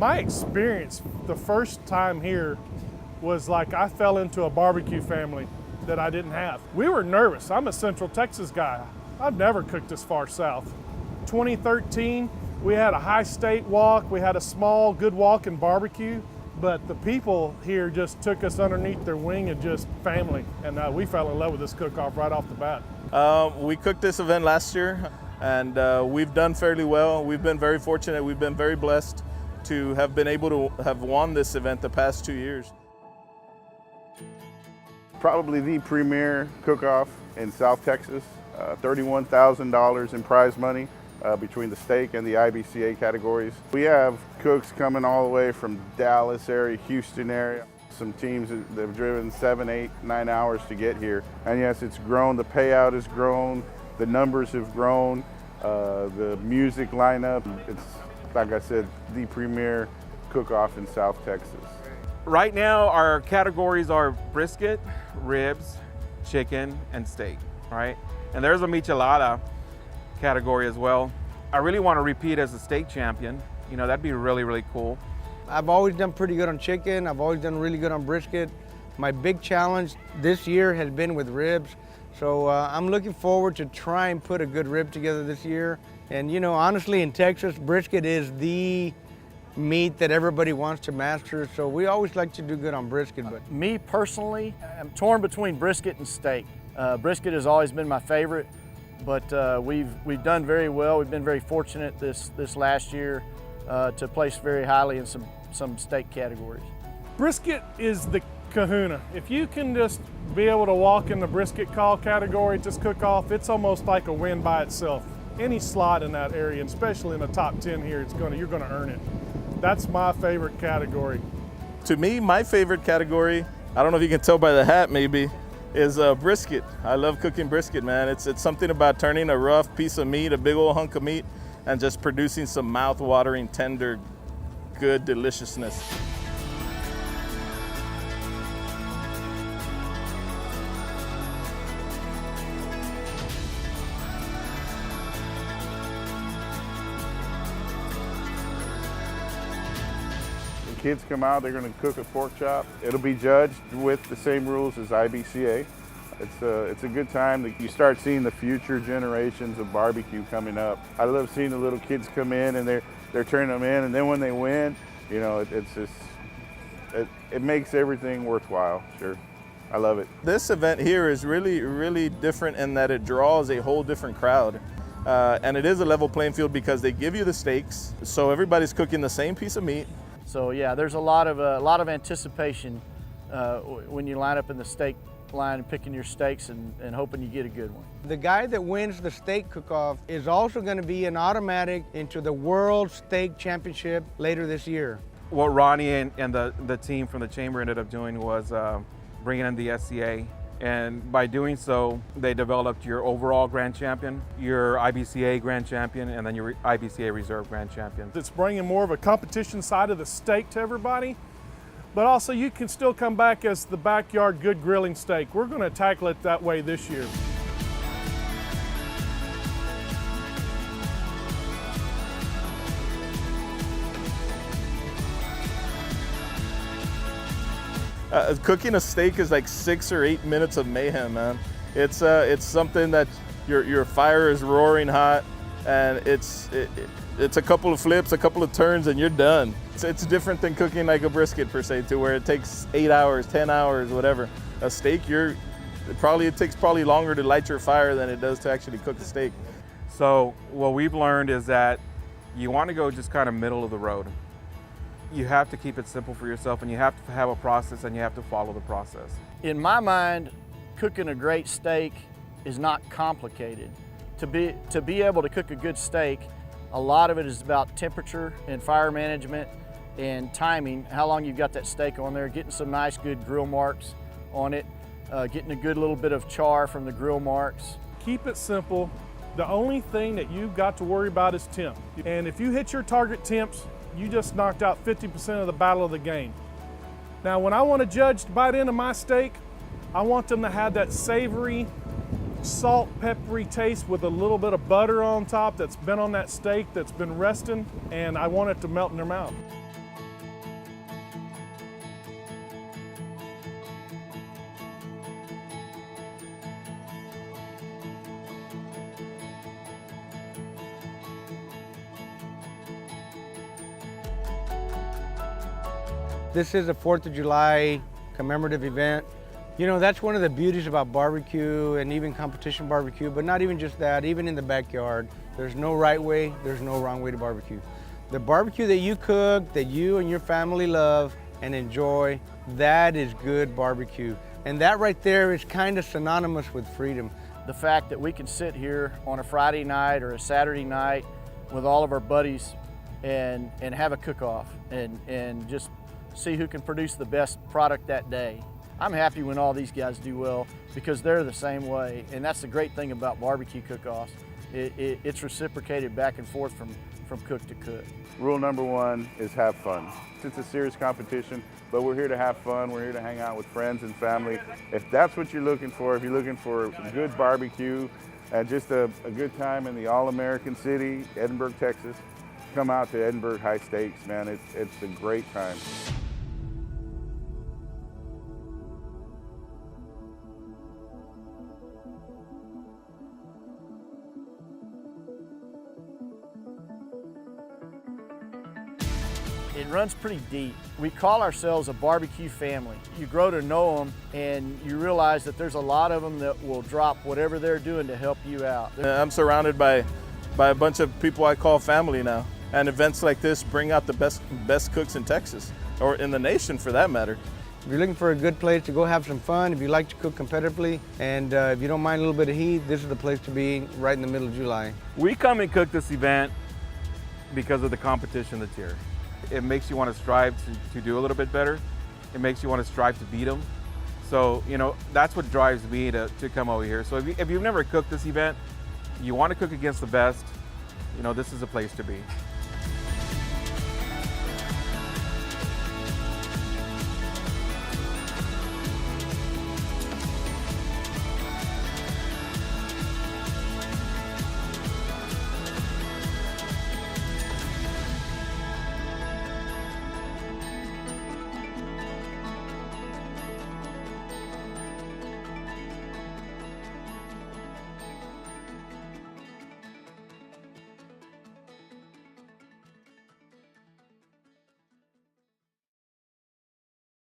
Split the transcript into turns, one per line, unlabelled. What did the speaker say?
My experience the first time here was like I fell into a barbecue family that I didn't have. We were nervous. I'm a Central Texas guy. I've never cooked this far south. 2013, we had a high state walk. We had a small, good walk and barbecue, but the people here just took us underneath their wing and just family. And we fell in love with this cook-off right off the bat.
We cooked this event last year, and we've done fairly well. We've been very fortunate. We've been very blessed to have been able to have won this event the past 2 years.
Probably the premier cook-off in South Texas. $31,000 in prize money between the steak and the IBCA categories. We have cooks coming all the way from Dallas area, Houston area. Some teams that have driven 7, 8, 9 hours to get here. And yes, it's grown, the payout has grown, the numbers have grown, the music lineup. It's, like I said, the premier cook-off in South Texas.
Right now, our categories are brisket, ribs, chicken, and steak, right? And there's a michelada category as well. I really want to repeat as a steak champion. You know, that'd be really, really cool.
I've always done pretty good on chicken. I've always done really good on brisket. My big challenge this year has been with ribs. So I'm looking forward to try and put a good rib together this year. And you know, honestly, in Texas, brisket is the meat that everybody wants to master. So we always like to do good on brisket. But
me personally, I'm torn between brisket and steak. Brisket has always been my favorite, but we've done very well. We've been very fortunate this last year to place very highly in some steak categories.
Brisket is the kahuna. If you can just be able to walk in the brisket call category at this cook-off, it's almost like a win by itself. Any slot in that area, and especially in the top 10 here, you're gonna earn it. That's my favorite category.
To me, my favorite category, I don't know if you can tell by the hat maybe, is brisket. I love cooking brisket, man. It's something about turning a rough piece of meat, a big old hunk of meat, and just producing some mouth-watering, tender, good deliciousness.
Kids come out, they're going to cook a pork chop. It'll be judged with the same rules as IBCA. It's a good time that you start seeing the future generations of barbecue coming up. I love seeing the little kids come in and they're turning them in, and then when they win, you know, it makes everything worthwhile. Sure, I love it.
This event here is really, really different in that it draws a whole different crowd. And it is a level playing field because they give you the steaks, so everybody's cooking the same piece of meat.
So yeah, there's a lot of anticipation when you line up in the steak line and picking your steaks and hoping you get a good one.
the guy that wins the steak cook-off is also going to be an automatic into the World Steak Championship later this year.
What Ronnie and the team from the chamber ended up doing was bringing in the SCA. And by doing so, they developed your overall grand champion, your IBCA grand champion, and then your IBCA reserve grand champion.
It's bringing more of a competition side of the steak to everybody, but also you can still come back as the backyard good grilling steak. We're going to tackle it that way this year.
Cooking a steak is like 6 or 8 minutes of mayhem, man. It's something that your fire is roaring hot, and it's a couple of flips, a couple of turns, and you're done. It's different than cooking like a brisket per se, to where it takes 8 hours, 10 hours, whatever. A steak, it takes probably longer to light your fire than it does to actually cook a steak.
So what we've learned is that you want to go just kind of middle of the road. You have to keep it simple for yourself, and you have to have a process, and you have to follow the process.
In my mind, cooking a great steak is not complicated. To be able to cook a good steak, a lot of it is about temperature and fire management and timing, how long you've got that steak on there, getting some nice good grill marks on it, getting a good little bit of char from the grill marks.
Keep it simple. The only thing that you've got to worry about is temp. And if you hit your target temps, you just knocked out 50% of the battle of the game. Now, when I want a judge to bite into my steak, I want them to have that savory, salt, peppery taste with a little bit of butter on top that's been on that steak, that's been resting, and I want it to melt in their mouth.
This is a 4th of July commemorative event. You know, that's one of the beauties about barbecue and even competition barbecue, but not even just that, even in the backyard. There's no right way, there's no wrong way to barbecue. The barbecue that you cook, that you and your family love and enjoy, that is good barbecue. And that right there is kind of synonymous with freedom.
The fact that we can sit here on a Friday night or a Saturday night with all of our buddies and have a cook-off and just see who can produce the best product that day. I'm happy when all these guys do well because they're the same way, and that's the great thing about barbecue cook-offs. It's reciprocated back and forth from cook to cook.
Rule number one is have fun. It's a serious competition, but we're here to have fun. We're here to hang out with friends and family. If that's what you're looking for, if you're looking for good barbecue and just a good time in the all-American city, Edinburgh, Texas, come out to Edinburgh High Stakes, man. It's a great time.
It runs pretty deep. We call ourselves a barbecue family. You grow to know them and you realize that there's a lot of them that will drop whatever they're doing to help you out.
I'm surrounded by a bunch of people I call family now. And events like this bring out the best cooks in Texas, or in the nation for that matter.
If you're looking for a good place to go have some fun, if you like to cook competitively, and if you don't mind a little bit of heat, this is the place to be right in the middle of July.
We come and cook this event because of the competition that's here. It makes you want to strive to do a little bit better. It makes you want to strive to beat them. So, you know, that's what drives me to come over here. So if you've never cooked this event, you want to cook against the best, you know, this is a place to be.